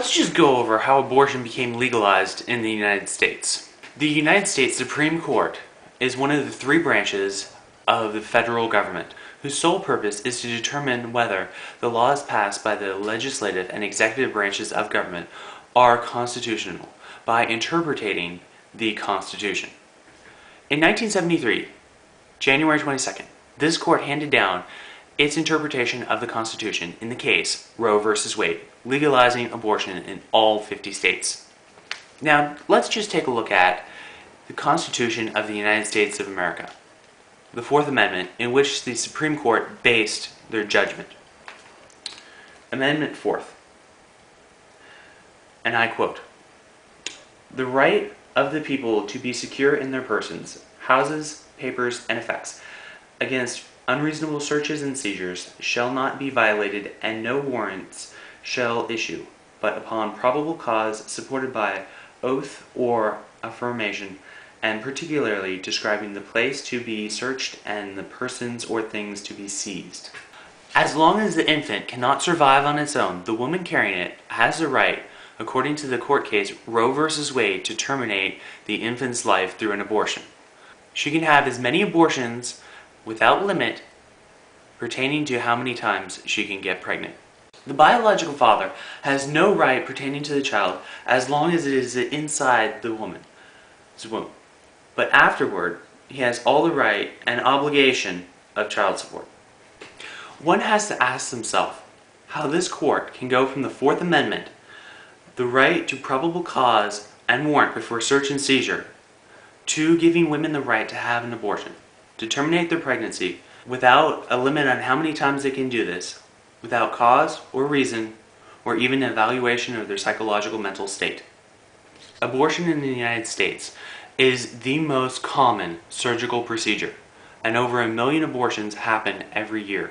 Let's just go over how abortion became legalized in the United States. The United States Supreme Court is one of the three branches of the federal government whose sole purpose is to determine whether the laws passed by the legislative and executive branches of government are constitutional by interpreting the Constitution. In 1973, January 22nd, this court handed down its interpretation of the Constitution in the case Roe v. Wade, legalizing abortion in all 50 states. Now, let's just take a look at the Constitution of the United States of America, the Fourth Amendment, in which the Supreme Court based their judgment. Amendment 4th, and I quote, "The right of the people to be secure in their persons, houses, papers, and effects, against unreasonable searches and seizures, shall not be violated, and no warrants shall issue, but upon probable cause supported by oath or affirmation, and particularly describing the place to be searched and the persons or things to be seized." As long as the infant cannot survive on its own, the woman carrying it has the right, according to the court case Roe v. Wade, to terminate the infant's life through an abortion. She can have as many abortions without limit pertaining to how many times she can get pregnant. The biological father has no right pertaining to the child as long as it is inside the woman's womb. But afterward, he has all the right and obligation of child support. One has to ask himself how this court can go from the Fourth Amendment, the right to probable cause and warrant before search and seizure, to giving women the right to have an abortion, to terminate their pregnancy without a limit on how many times they can do this, without cause or reason, or even evaluation of their psychological mental state. Abortion in the United States is the most common surgical procedure, and over 1 million abortions happen every year.